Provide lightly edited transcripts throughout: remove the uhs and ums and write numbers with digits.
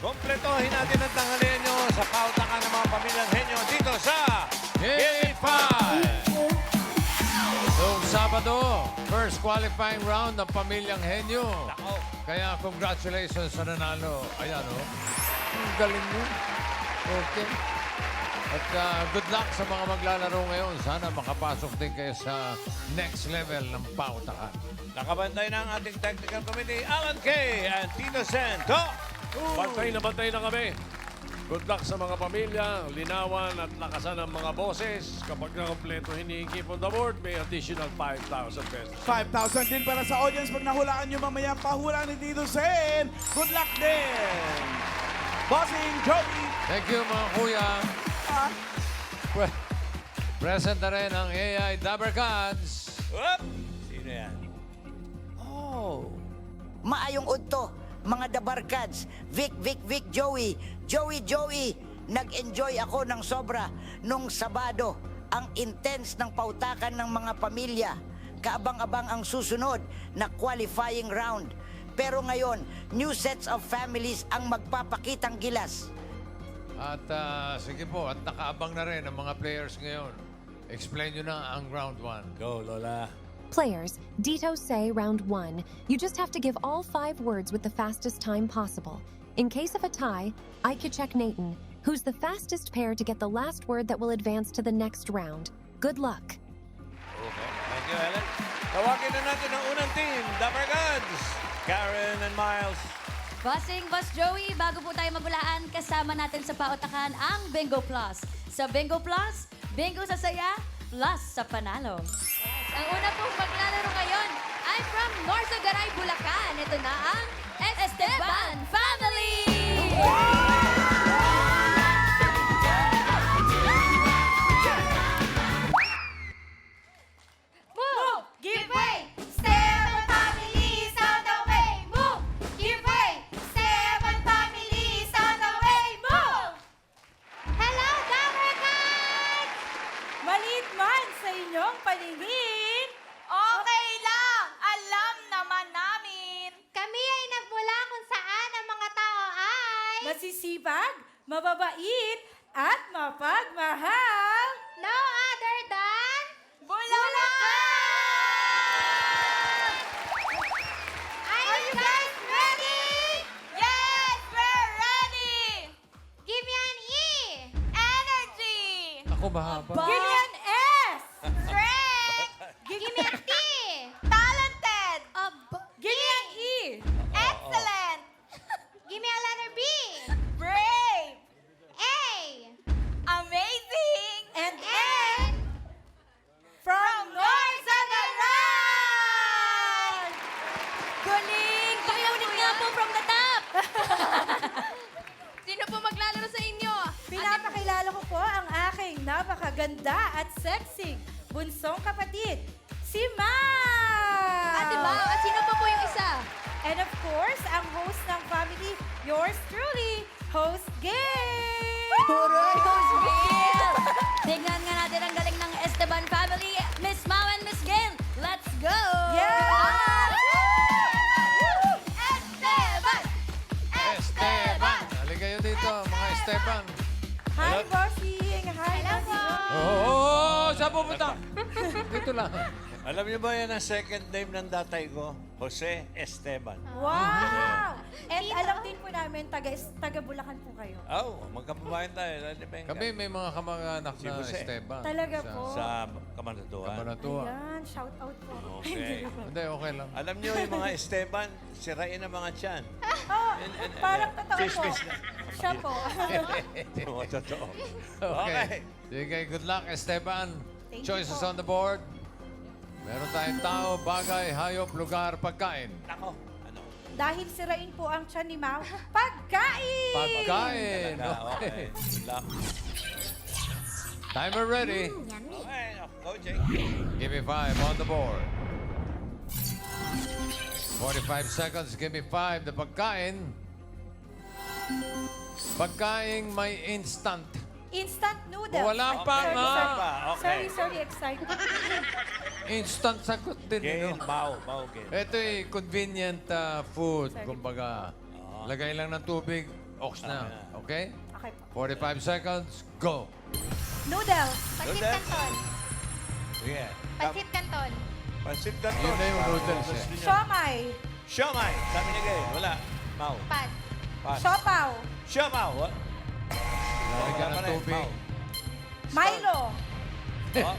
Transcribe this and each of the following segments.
Kompletohin natin ang tanghalian nyo sa pautakan ng mga pamilyang henyo dito sa Game 5! Noong Sabado, first qualifying round ng Pamilyang Henyo. Nako. Kaya congratulations sa nanalo. Ayan, oh. Ang galing mo. Okay. At good luck sa mga maglalaro ngayon. Sana makapasok din kayo sa next level ng pautakan. Nakabantay na ang ating technical committee, Alan Kay and Tito Sen. Go! Bantay na kami. Good luck sa mga pamilya, linawan at lakasan ng mga boses. Kapag nakompleto hinihingi on the board, may additional 5,000 pesos. 5,000 din para sa audience pag nahulaan nyo mamaya pahulaan ni Tito Sen. Good luck din! Bossing Joey! Thank you, mga kuya. Ah, Present na rin ang AI Dabber Cats. Whoop! Sino yan? oh. Maayong udto, mga dabarkads, Vic, Joey, Joey, nag-enjoy ako ng sobra nung Sabado. Ang intense ng pautakan ng mga pamilya. Kaabang-abang ang susunod na qualifying round. Pero ngayon, new sets of families ang magpapakitang gilas. At sige po, at nakaabang na rin ang mga players ngayon. Explain nyo na ang round 1. Go, Lola. Players, Dito say round 1. You just have to give all 5 words with the fastest time possible. In case of a tie, I could check Nathan, who's the fastest pair to get the last word that will advance to the next round. Good luck. Okay. Thank you, Helen. Tawagin na natin ang unang team, Dapper Gods. Karen and Miles. Bossing, Boss Joey, bago po tayo maghulaan, kasama natin sa pautakan ang Bingo Plus. Sa Bingo Plus, bingo sa saya, plus sa panalo. Ang una pong maglalaro ngayon ay from Norzagaray, Bulacan. Ito na ang Esteban Family! Move! Give way! Esteban Family, sound the way! Move! Give way! Esteban Family, sound the way! Move! Hello, Damercats! Maliit man sa inyong paningin, Okay lang! Alam naman namin! Kami ay nagmula kung saan ang mga tao ay masisipag, mababait, at mapagmahal. no other than Bulacan! Are you guys ready? Yes, we're ready! Give me an E. Energy! Ako mahaba. Give me an S. Strength! Give me a T. Talented! Give me an E. Excellent! Give me a letter B. Brave! A. Amazing! And And from Norzagaray! Galing! Pakiulit nga po from the top! Sino po maglalaro sa inyo? pinapakilala ko po ang aking napakaganda at sexy bunsong kapatid, si Mau. Ate Mau, at sino pa po yung isa? And of course, ang host ng family, yours truly, host Gay. Huroy, Coach Bill! Tingnan nga natin ang galing ng Esteban family. Miss Mau and Miss Gail, let's go! Yeah! Esteban! Esteban! Halika kayo dito, mga Esteban. Hi, bossing. Hi, Hello po. Oh, saan pupunta? Dito lang. Alam niyo ba yan ang second name ng tatay ko? Jose Esteban. Wow! And alam din po namin, taga Bulacan po kayo. Oh, magkababayan tayo. Lali Benga. Kami may mga kamag-anak Si na Jose. Esteban. Talaga Sa po? Sa Kamanatuan. Kabanatuan. Ayan, shout out po. Okay. Hindi, okay lang. Alam niyo yung mga Esteban, sirain ang mga tiyan. Oh, parang totoo po. Chismis na. Siya po. Oo, totoo. Okay. Sige, good luck, Esteban. Thank you Choices po. on the board. Meron tayong tao, bagay, hayop, lugar, pagkain. Ako. Ano? Dahil sirain po ang tiyan ni Mau, pagkain! Pagkain. Talaga, okay. Okay. Good luck. Timer ready. Okay, go, Jake. Give me 5 on the board. 45 seconds, give me 5. The pagkain. Pagkain may instant. Instant noodles. Wala pa Sorry, nga. sorry. Okay. Sorry, excited. Instant sagot din. Gail, No? Mau, Gail. Ito ay convenient food, kumbaga. Lagay lang ng tubig, Ox na. Okay? Okay po. 45 seconds, go. Noodles. Pansit Noodles. Canton. Sige. Pansit Canton. Pansit Canton. Yun na yung noodles eh. Siomay. Siomay. Sabi ni Gay. Wala. Mau. Pass. Pass. Siopaw. Siomao. Lalagyan ng tubig. Milo. Oh.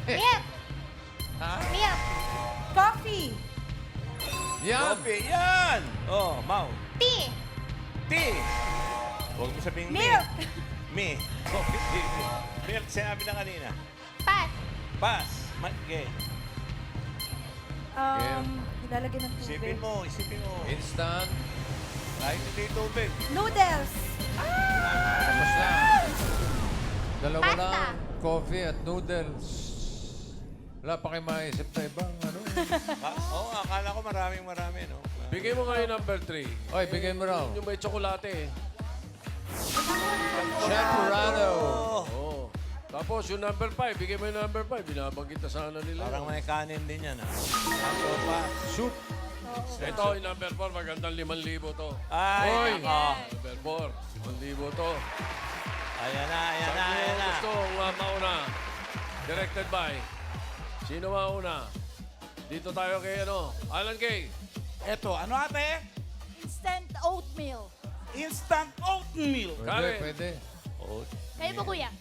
Milk. Ha? Milk. Coffee. Yan! Coffee. Yan. Oh, Mau. Tea. Tea. Huwag mo sabihin Milk. Me. Coffee. Tea. Milk. Sinabi na kanina. Pass. Pass. Gay. Ilalagay ng Isipin tubig. mo. Isipin mo. Instant. Kahit hindi tubig. Noodles. Tapos na. Dalawa Pasta. lang. Coffee at noodles. Wala pa kayo maisip na ibang ano. Oo, akala ko marami, no? Bigay mo ngayon number 3. Oy, bigay mo raw. Yung may tsokolate. Chef Murado. Oo. Tapos yung number 5, bigay mo yung number 5. Binabanggit na sana nila. Parang yun. may kanin din yan, ha? Sopa. Soup. Ito, yung number 4, magandang 5,000 to. Ay, Oy. nako. Number 4, 5,000 to. Ayan na, ayan na, Saan ayan nyo na. gusto mauna? Directed by? Sino mauna? Dito tayo kay Alan Kay. Eto, ano ate? Instant oatmeal. Instant oatmeal. Pwede, Karen. pwede. Oh, Kayo po, kuya.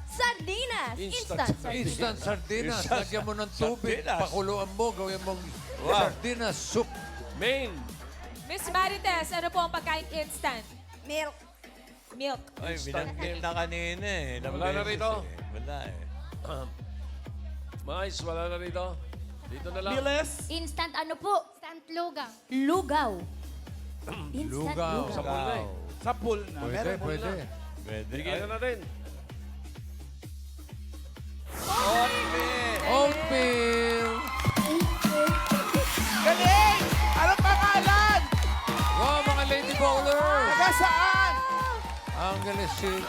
Sardinas. Instant Instant. Instant sardinas. Instant Lagyan mo ng tubig. sardinas. Pakuluan mo. Gawin mong Wow. sardinas soup. Main. Miss Marites, ano po ang pagkain instant? Milk. Milk. ay, binanggit na kanina, eh. Ilang Wala na beses, rito? eh. Wala, eh. Mais, wala na rito. Dito na lang. Miles. Instant ano po? Instant lugang. Lugaw. Instant Lugaw. Sa pool na eh. Sa pool na. Pwede, Meron pool pwede. na. Pwede. Bigyan na natin. Oatmeal. Oatmeal. Galing! Anong pangalan? Wow, mga lady bowlers. Taga saan? Angeles City.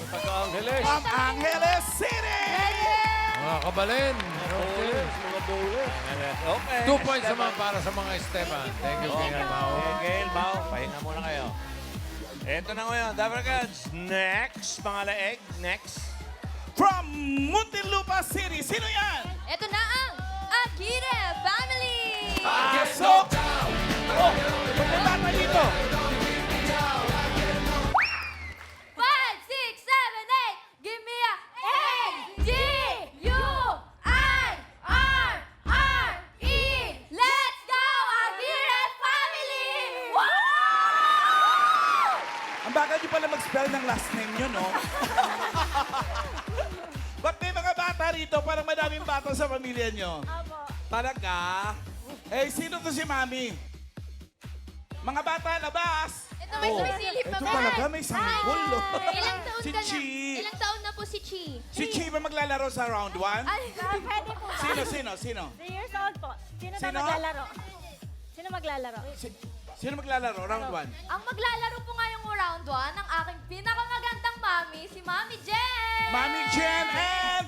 Taga-Angeles. From Angeles City! Mga kabalin. Okay. Bowlers, mga bowlers. Okay. 2 points naman para sa mga Esteban. Thank you, Gail Mao. Okay, Gail, Mau, pahinga muna kayo. Ito na ngayon, Dabber Gods. Next, mga laeg. Next. From Muntinlupa City. Sino yan? Ito na ang Akire Family! Pasok! Oh, maganda pa dito. 5, 6, 7, 8! Give me a A-G-U-I-R-R-E! Let's go, Akire Family! Wow! Ang bagal niyo pala mag-spell ng last name niyo, no? Ba't may mga bata rito? Parang madaming bata sa pamilya niyo. Opo. Talaga? Eh, sino to si Mami? Mga bata, labas! Ito may sumisilip Ito pa talaga, may sampol, no? Ilang taon Si ka na? Chi. Ilang taon na po si Chi? Si Chi ba maglalaro sa round 1? Pwede po. Sino? 3 years old po. Sino Sino? na maglalaro? Sino maglalaro? Sino maglalaro? Round 1? Ang maglalaro po ngayong round 1 ang aking pinakamagandang mami, si Mami Jen! Mami Jen and...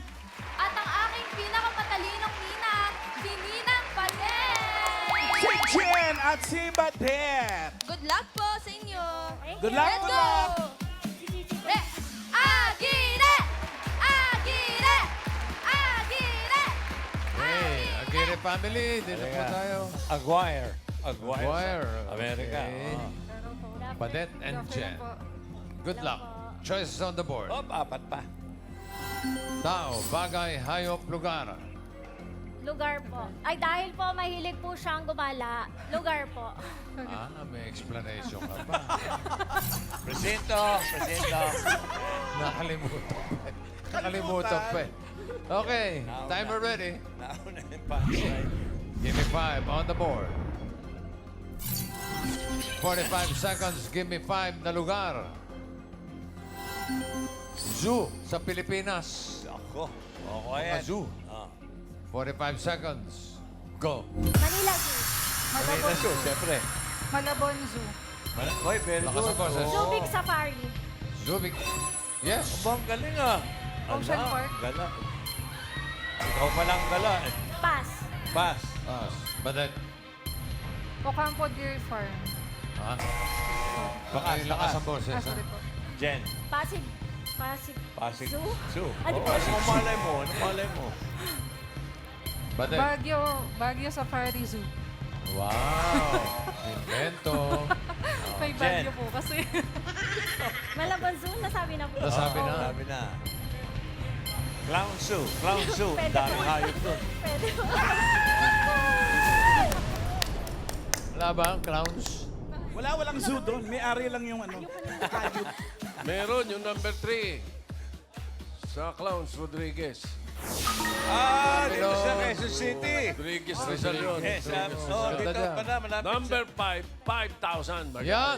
At ang aking pinakamatalinong ninang, si Ninang Paten! Si Jen at si Badet. Good luck po sa inyo! Good luck, Let's good go! luck! Agire! Agire! Agire! Hey, Aguirre family. Dito po Teka. tayo. Aguirre. Aguirre. America. Okay. Oh. Badet and Jen. Good luck. Choices on the board. Oh, apat pa. Tao, bagay, hayop, lugar. Lugar po. Ay, dahil po mahilig po siyang gumala. Lugar po. Ah, may explanation ka pa. Presinto. Nakalimutan pa. Nakalimutan pa. Okay, timer ready. Nauna yung punchline. Give me 5 on the board. 45 seconds, give me 5 na lugar. Zoo sa Pilipinas. Ako. Oo, Mga yan. zoo. Ah. 45 seconds. Go. Manila Zoo. Manila Zoo, siyempre. Malabon Zoo. Oy, very Lakas good. ang boses. Subic Safari. Zubik. Yes. Bang galing ah. Ocean Ala, Park. Gala. Ikaw palang gala eh. Pass. Pass. Badet. Ocampo Deer Farm. Ha? Baka lakas ang boses. ha? Jen. Pasig. Pasig. Pasig. Zoo? Zoo. Ano Oh, po? ano malay mo? Ano malay mo? Bate. Baguio Safari Zoo. Wow. Invento. May Jen. Baguio po kasi. Malabon Zoo, nasabi na po. Nasabi na. Sabi na. Clown Zoo. Clown Zoo. Pwede Daming po. hayop doon. Pwede po. Wala ba? Clowns? Walang zoo doon. May ari lang yung ano. Hayop. Meron yung number 3 sa Clowns Rodriguez. Ah, dito Hello. sa Quezon City. Rodriguez Rizal yun. Yes, oh, Ganda dito dyan. pa na, malapit Number 5, 5,000. Yan.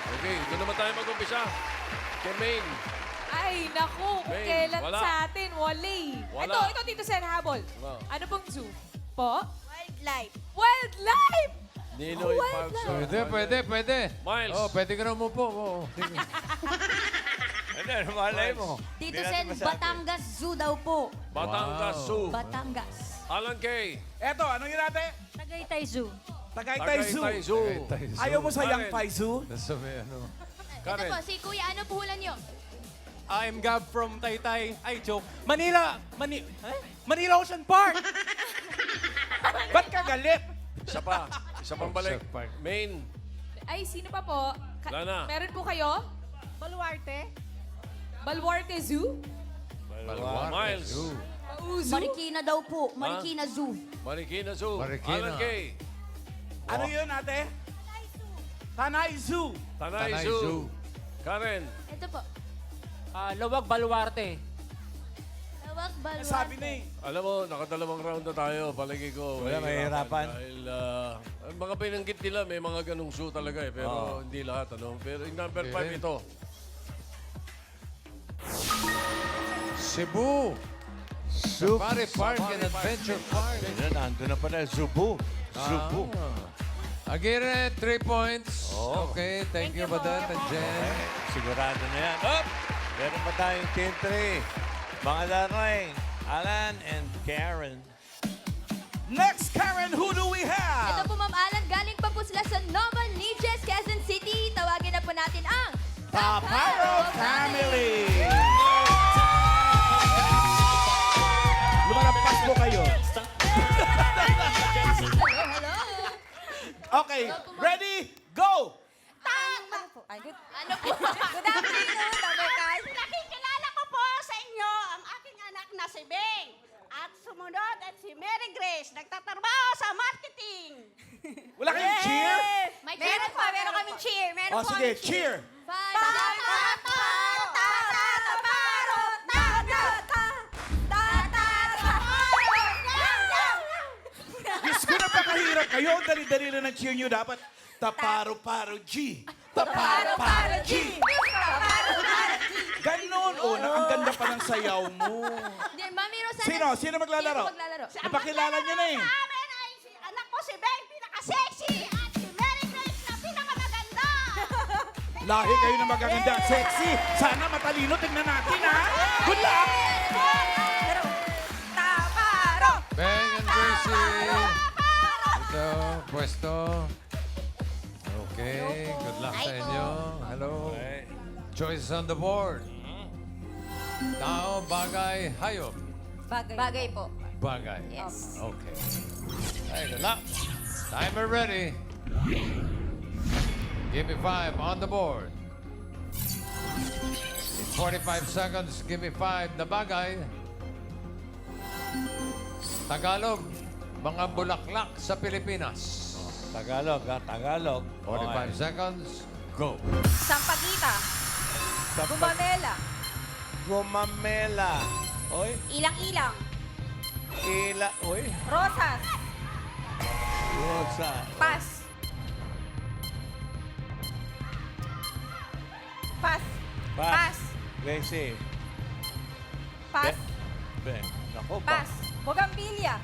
Okay, doon naman tayo mag-umpisa. Kay Maine. Ay, naku, kung May, kailan wala. sa atin, wali. Wala. Ito, Tito Sen, habol. Wow. Ano pong zoo? Po? Wildlife. Wildlife! Ninoy Park. Pwede. Miles. Oh, pwede ka na umupo. Oo. Sige. Ano, malay mo. Tito Hindi natin Sen, masabi. Batangas Zoo daw po. Batangas Wow. Zoo. Batangas. Alan Kay. Eto, anong yun natin? Tagaytay Zoo. Tagaytay Zoo. Tagaytay Zoo. Ayaw mo sa Karen. Yang Pai Zoo? Sabi ano. Karen. si Kuya, ano puhulan nyo? I'm Gab from Taytay. Ay, joke. Manila! Manila Ocean Park! Ba't ka galit? Isa pa. Isa pang balik. Ocean Park. Maine. Ay, sino pa po? Wala na. Meron po kayo? Baluarte. Baluarte Zoo? Baluarte Miles. Zoo. Zoo? Marikina daw po. Marikina Zoo. Marikina Zoo. Marikina. Alan Kay. Ano yun, ate? Tanay Zoo. Tanay Tanay Zoo. Zoo. Karen. Ito po. Lawag Baluarte. Tawag Baluarte. Sabi na eh. Alam mo, nakadalawang round na tayo. Palagi ko. Wala, mahihirapan. Dahil ang mga binanggit nila, may mga ganong zoo talaga eh. Pero hindi lahat. Ano? Pero yung number 5 Okay. ito. Cebu. Safari Park and Adventure Park. Ayun, nandun na pala. Zubu. Zubu. Aguirre, 3 points. Oh. Okay, thank you, Badet and Jen. Sigurado na yan. Up! Meron pa tayong team 3. Mga Larain, Alan, and Karen. Next, Karen, who do we Ito have? po, Ma'am Alan, galing pa po sila sa Nova Liches, Quezon City. Tawagin na po natin ang Paparo Family! Lumalampas po kayo. Hello! Okay, ready, go! Ano po? Good afternoon, Tabarkas. Nakikilala ko po sa inyo ang aking anak na si Beng. At sumunod at si Mary Grace, nagtatrabaho sa marketing. Wala kayong cheer? May meron po, meron kaming cheer. Meron O sige, cheer! Diyos ko, napakahirap kayo. Ang dali-dali na ng cheer nyo. Dapat taparo-paro G. Taparo-paro G. Ganon. O, ang ganda pa ng sayaw mo. Hindi, Mami Rosana. Sino? Sino maglalaro? Sino maglalaro? Napakilala niyo na eh. Sa amin ay si anak ko si Beng, pinaka-sexy. At si Mary Grace na pinakamaganda. Lahi kayo na magaganda. Sexy. Sana matalino. Tignan natin, ha? Good luck! Beng and Gracie. Ito, pwesto. Okay, good luck sa inyo. Hello. Choices on the board. Tao, bagay, hayop. Bagay po. Bagay. Yes. Okay. Hey, good luck. Timer ready. Give me 5 on the board. In 45 seconds, give me 5 na bagay. Tagalog, mga bulaklak sa Pilipinas. Tagalog, ha? Tagalog. 45 seconds, go. Sampaguita. Gumamela. Gumamela. Oy, Ilang-ilang. ila. Oy, Rosas. Rosa. Pas. Pas. Pas. Gracie. Pas. Beng. Naku, Pas. Bougainvillea.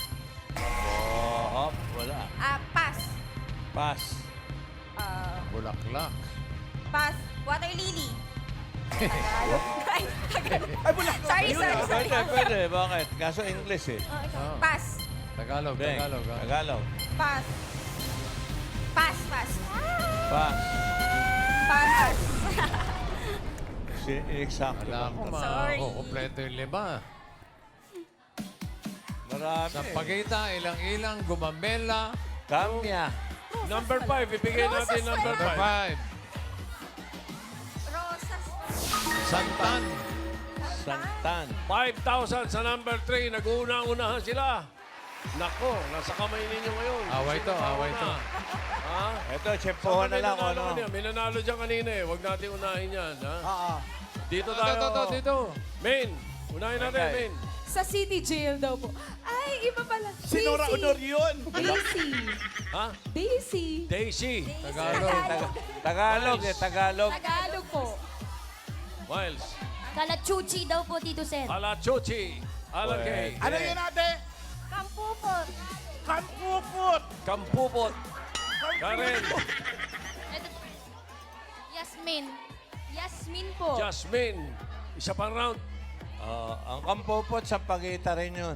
Oh, hop. Wala. Pas. Pas. Bulaklak. Pas. Water lily. Ay, bulak. Sorry, Ayun, sorry, ah. sorry. Pwede, pwede. Bakit? Kaso English eh. Ah. Pas. Tagalog, Beng. Tagalog. Ha? Tagalog. Pas. Pass, pass. Pass. Pass. Eksakto Wala lang. ko Sorry. makukumpleto yung 5. Marami. Sa pagita, ilang-ilang, gumamela. Kamya. Number 5, ibigay natin number Number 5. 5. Rosas. Santan. Santan. 5,000 sa number 3. Nag-uuna-unahan sila. Nako, nasa kamay ninyo ngayon. Away Sino to, mauna? away to. Ha? Ito, chepohan na lang. May nanalo Ano? kanina. May nanalo dyan kanina eh. Huwag natin unahin yan. Ha? Oo. Dito tayo. Dito. Main. Unahin natin, Okay. Main. Sa City Jail daw po. Ay, iba pala. Sinora Honor yun. Daisy. Ha? Daisy. Daisy. Tagalog. Tagalog eh, Tagalog. Tagalog po. Miles. Kalachuchi daw po, Tito Sen. Alachuchi. Alagay. Ano yun ate? Kampupot. Kampupot. Kampupot. Karen. Yasmin. Yasmin po. Jasmine. Isa pang round. Ang kampupot sa pagita rin yun.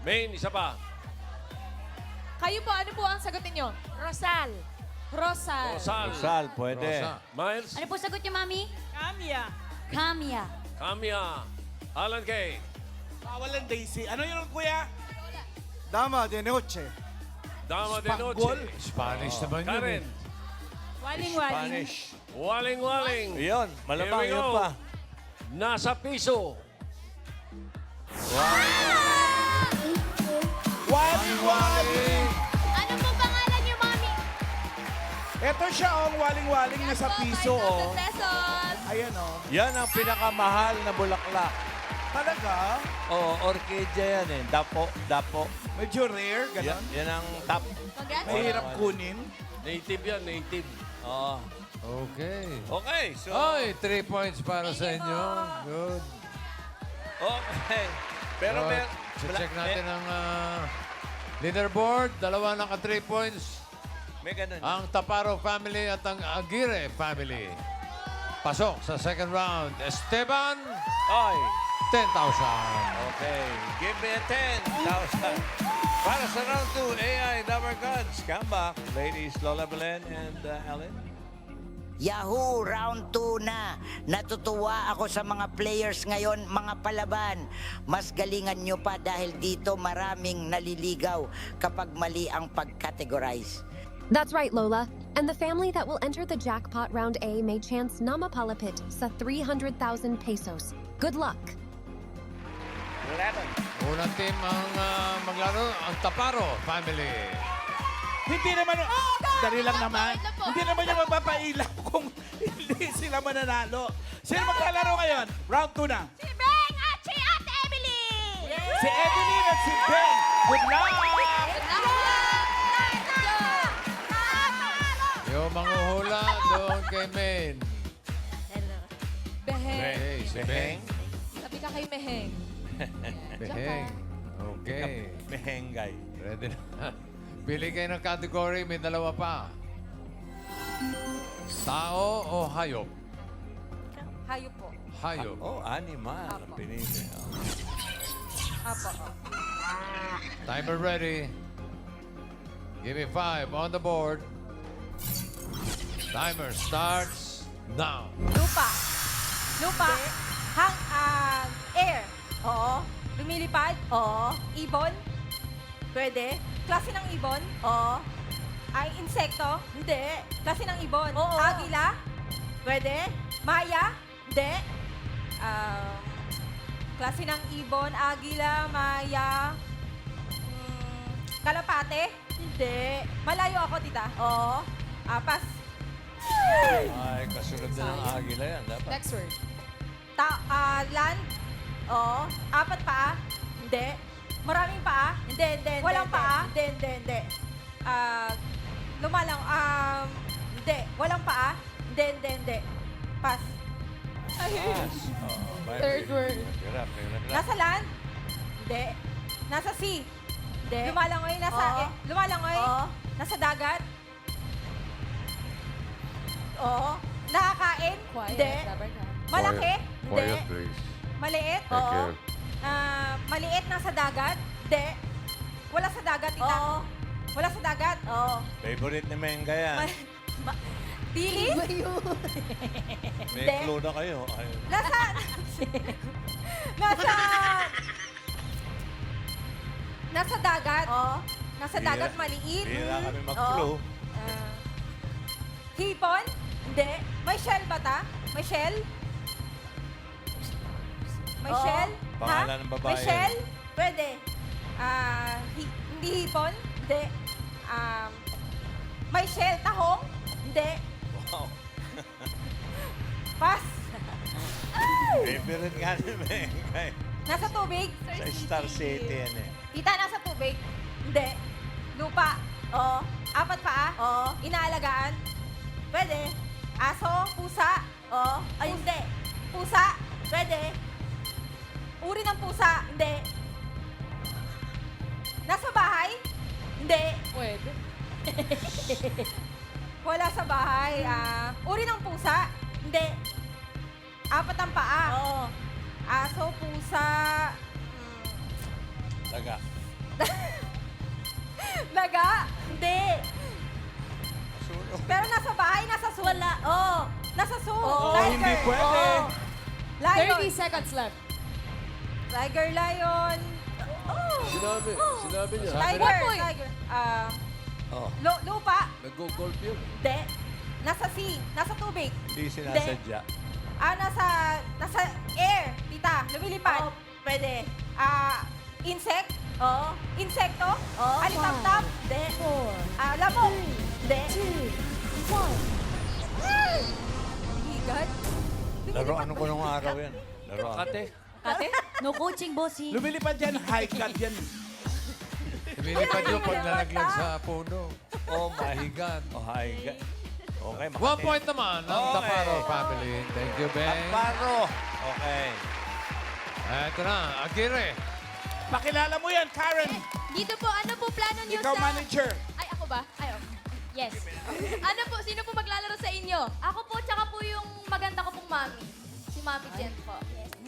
Main, isa pa. Kayo po, ano po ang sagutin nyo? Rosal. Rosal. Rosal. Sal, pwede. Rosa. Miles. Ano po sagot niyo, Mami? Kamya. Kamya. Kamya. Alan Kay. Walang Daisy. Ano yun kuya? Dama de noche. Dama de Spagbol. Noche. Spanish naman yun. Karen. eh. Waling-waling. Spanish. Waling-waling. Yun, malamang Here we yun go. pa. Nasa piso. Waling-waling. Ano po pangalan niyo, Mami? Ito siya ang waling-waling na sa piso. Oh. pesos. Ayan oh. Yan ang pinakamahal na bulaklak. Talaga? Oo, orchidea yan eh. Dapo, dapo. Medyo rare, Yan, gano'n. yan ang top. Congrats. Mahirap kunin. Native yan, native. Oo. Okay. Okay, so... Ay, 3 points para sa inyo. Good. Okay. Pero So, mer... check natin ang leaderboard. Dalawa naka 3 points. May ganun. Ang Taparo family at ang Aguirre family. Pasok sa second round. Esteban, Oy. 10,000. Okay. Give me a 10,000. Para sa round 2, AI Number Gods. Come back. Ladies, Lola Belen and Ellen. Yahoo! Round 2 na. Natutuwa ako sa mga players ngayon, mga palaban. Mas galingan nyo pa dahil dito maraming naliligaw kapag mali ang pag-categorize. That's right, Lola. And the family that will enter the jackpot round A may chance Namapalapit sa 300,000 pesos. Good luck. 11. Unang team ang maglaro, ang Taparo family. Hindi naman, dali lang naman. Hindi naman yung magpapailaw kung hindi sila mananalo. Sino maglalaro ngayon? Round 2 na. Si Beng at si Ate Emily. Si Evelyn at si Ben. Good luck! Yung manguhula doon kay Main. Beheng. Hey, si Beng. Sabi ka kay Meheng. Beheng. Okay. Mehengay. Ready na. Pili kayo ng category, may dalawa pa. Tao o hayop? Hayop po. Hayop. Oh, animal. Ang pinili. Apo. Timer ready. Give me 5 on the board. Timer starts now. Lupa. Lupa. Air. Oo. Lumilipad. Oo. Ibon. Pwede. Klase ng ibon. Oo. Ay, insekto. Hindi. Klase ng ibon. Oo. Agila. Pwede. Maya. Hindi. Klase ng ibon. Agila. Maya. Kalapate. Hindi. Malayo ako, tita. Oo. Pass. Ay, kasunod na ng agila yan. Dapat. Next word. Land? Oo. 4 paa? Hindi. Maraming paa? Hindi. Walang paa? Hindi. Lumalang, hindi. Walang paa? Hindi. Pass. Pass. Oh, Third word. Hirap. Nasa land? Hindi. Nasa sea? Hindi. Lumalangoy? Lumalangoy? Nasa dagat? Oo. Nakakain? Hindi. Malaki? Hindi. please. Maliit? Thank Oo. you. Maliit nasa dagat? Hindi. Wala sa dagat, tita? Oo. Wala sa dagat. Oo. Favorite ni Menga yan. Dili? May Hindi. clue na kayo. Ay, Nasa... nasa... Nasa dagat. Oo. Nasa Bira. dagat maliit. Bira kami mag-clue. Ah, hipon? Hindi. May shell ba ta? May shell? May Oo. shell? Pangalan ng babae May shell? Pwede. Hindi hipon? Hindi. May shell? Tahong? Hindi. Wow. Pass. Favorite nga ni Menga. eh. Nasa tubig? Sa Star City yan eh. Tita, nasa tubig? Hindi. Lupa? Oo. Apat paa? Oo. Inaalagaan? Pwede. Aso? Pusa? Oo. Ay, hindi. Pusa? Pwede. Uri ng pusa? Hindi. Nasa bahay? Hindi. Pwede. Wala sa bahay. Uri ng pusa? Hindi. Apat ang paa? Oo. Aso, pusa... Daga. Daga? Hindi. Sunog. Pero nasa bahay, nasa zoo. Wala. Oo. Nasa zoo. Oo, hindi pwede. Lion. 30 seconds left. Tiger, lion. Oh. Sinabi niya. Tiger. Point. Tiger. Oh, Lupa. Nag-golf yun. Hindi. Nasa sea. Nasa tubig. hindi sinasadya. Nasa air. Tita, lumilipad. Pwede. Insect. Oo. Insekto. Oo. Alitap-tap. Hindi. Lamok. Hindi. 1. Higat. Laruan ko nung araw yan. Laruan. Kate. Kate? No coaching, bossy. Lumilipad yan, high cut yan. Lumilipad yung pag nalaglag sa puno. Oh my. Higan. Oh, hi. Okay, 1 point naman ng Okay. Taparo family. Thank you, Ben. Paro. Okay. Ito na, Aguirre. Pakilala mo yan, Karen. Dito po, ano po plano niyo Ikaw sa... manager. Ay, ako ba? Ay, oh. Yes. Ano po, sino po maglalaro sa inyo? Ako po, tsaka po yung maganda ko pong mami. Si Mami Jen po.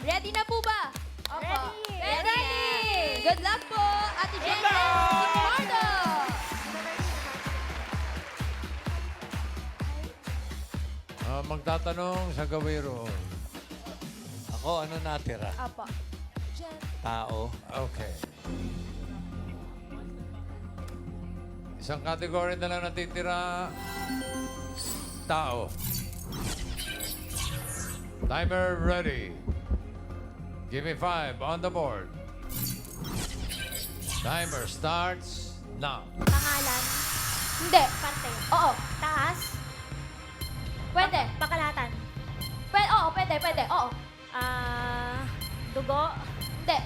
Ready na po ba? Opo. Ready! Good luck po, Ate Jen and Team Mardo! Magtatanong sa gawiro. Ako, ano natira? Opo. Jen. Tao. Okay. Isang category na lang natitira. Tao. Timer ready. Give me 5 on the board. Timer starts now. Pangalan. Hindi. Parte. Oo. Taas. Pwede. Pakalatan. Pwede. Oo, pwede, pwede. Oo. Dugo. Hindi.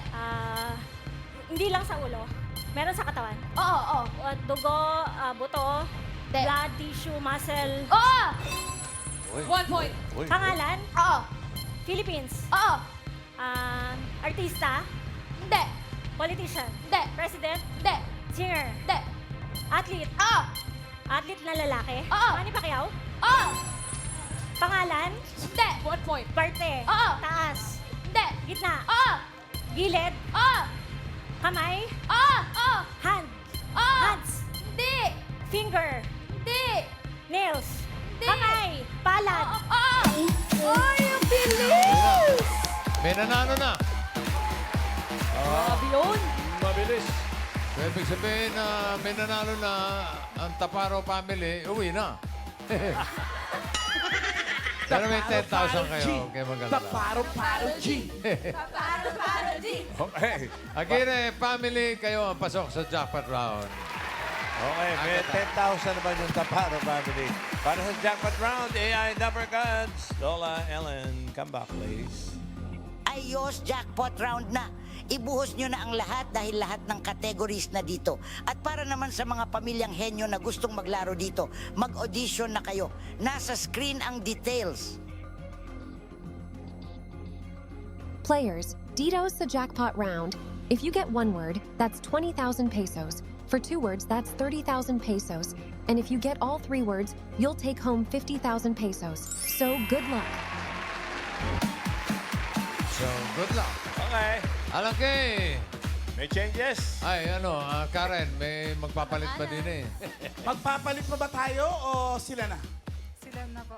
Hindi lang sa ulo. Meron sa katawan. Oo, oo. Dugo, buto, Hindi. blood, tissue, muscle. Oo! Uy. 1 point. Uy. Pangalan. Oo. Philippines. Oo. Artista. Hindi. Politician. Hindi. President. Hindi. Singer. Hindi. Athlete. Oo. Athlete na lalaki. Oo. Manny Pacquiao. Oo. Pangalan. Hindi. 1 point. Parte. Oo. Taas. Hindi. Gitna. Oo. Gilid. Oo. Kamay. Oo. Oo. Hand. Oo. Hands. Hindi. Finger. Hindi. Nails. Hindi. Kamay. Palad. Oo. Ay, ang bilis! May nanalo na. Grabe yun. Mabilis. So, ibig sabihin na may nanalo na ang Taparo family, uwi na. Pero may 10,000 kayo. Okay, maganda. Paro G. Okay. Aguirre family, kayo ang pasok sa jackpot round. Okay, may 10,000 naman yung Taparo family. Para sa jackpot round, AI Number Gods. Lola, Ellen, come back, please. Ayos, jackpot round na. Ibuhos nyo na ang lahat dahil lahat ng categories na dito. At para naman sa mga pamilyang henyo na gustong maglaro dito, mag-audition na kayo. Nasa screen ang details. Players, Dito's the jackpot round. If you get 1 word, that's 20,000 pesos. For 2 words, that's 30,000 pesos. And if you get all 3 words, you'll take home 50,000 pesos. So good luck. So, good luck. Okay. Alangkay, May changes? Ay, ano, Karen, may magpapalit pa din eh. Magpapalit pa ba tayo o sila na? Sila na po.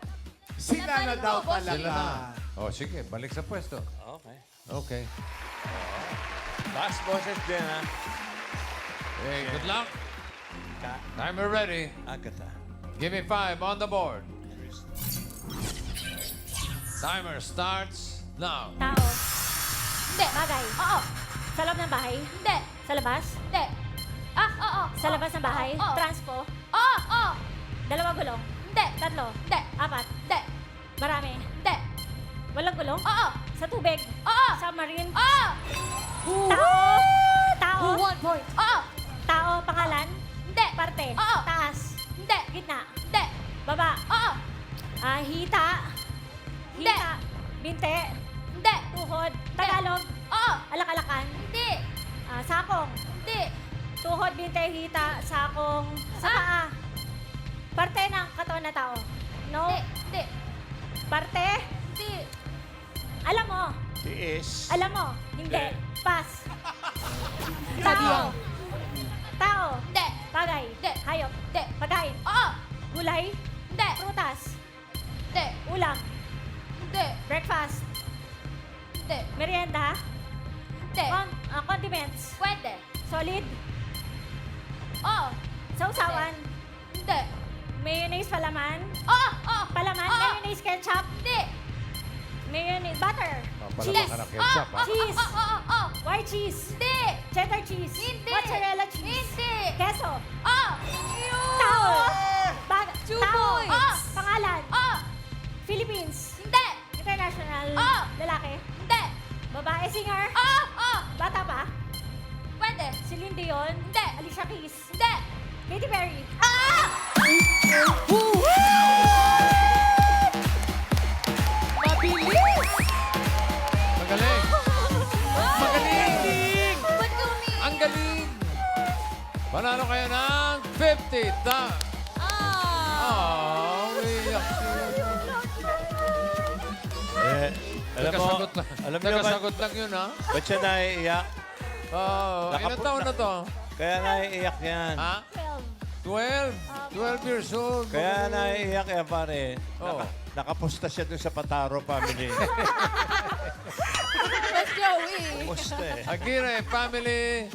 Sila na daw pala. Sila na. O, sige, balik sa pwesto. Okay. Okay. Last boses din, ha? Hey, good luck. Timer ready. Agata. Give me 5 on the board. Timer starts now. Tao. Hindi. Bagay. Oo. Sa loob ng bahay. Hindi. Sa labas. Hindi. Oo. Sa labas ng bahay. Oo. Transpo. Oo. Dalawa gulong. Hindi. Tatlo. Hindi. Apat. Hindi. Marami. Hindi. Walang gulong. Oo. Sa tubig. Oo. Submarine. Oo. Tao. Tao. 1 point. Oo. Tao. Pangalan. Hindi. Parte. Oo. Taas. Hindi. Gitna. Hindi. Baba. Oo. Hita. Hindi. Hita. Binte. Hindi. Tuhod. Tagalog. Oo. Alak-alakan. Hindi. Sakong. Hindi. Tuhod, binte, hita, sakong, sa paa. Parte ng katawan na tao. No? Hindi. Parte. Hindi. Alam mo. Tiis. Alam mo. Hindi. Pass. Sabi Tao. Tao. Hindi. Bagay. Hindi. Hayop. Hindi. Pagkain. Oo. Gulay. Hindi. Prutas. Hindi. Ulam. Hindi. Breakfast. Hindi. Merienda. Hindi. Condiments. Pwede. Solid. Oo. Sausawan. Hindi. Mayonnaise palaman. Oo. Oo. Palaman. Oo. Mayonnaise ketchup. Hindi. Mayonnaise. Butter. Palaman ka ng ketchup, ha? Cheese. Oo. White cheese. Hindi. Cheddar cheese. Hindi. Mozzarella cheese. Hindi. Queso. Oo. Tao. Two Tao. points. Oo. Pangalan. Oo. Philippines. Hindi. International. Oo. Lalaki. Hindi. Babae singer. Oo. Oo. Bata pa. Pwede. Celine Dion. Hindi. Alicia Keys. Hindi. Katy Perry. Mabilis! Magaling. Magaling! Ba't ka umiiyak? Ang galing. Panalo kayo ng 50. Umiiyak siya. Alam mo, Nagkasagot lang. alam niyo ba, Nagkasagot lang yun, ha? ba't siya naiiyak? Ilang taon na to? Kaya naiiyak yan. Ha? 12. 12 years old. Kaya naiiyak yan, pare. Oo. Nakaposta siya doon sa Pataro family. Mas Joey. Posta eh. Aguirre family,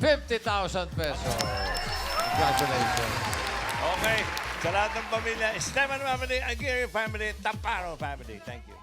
50,000 pesos. Congratulations. Okay. Sa lahat ng pamilya, Esteban family, Aguirre family, Tamparo family. Thank you.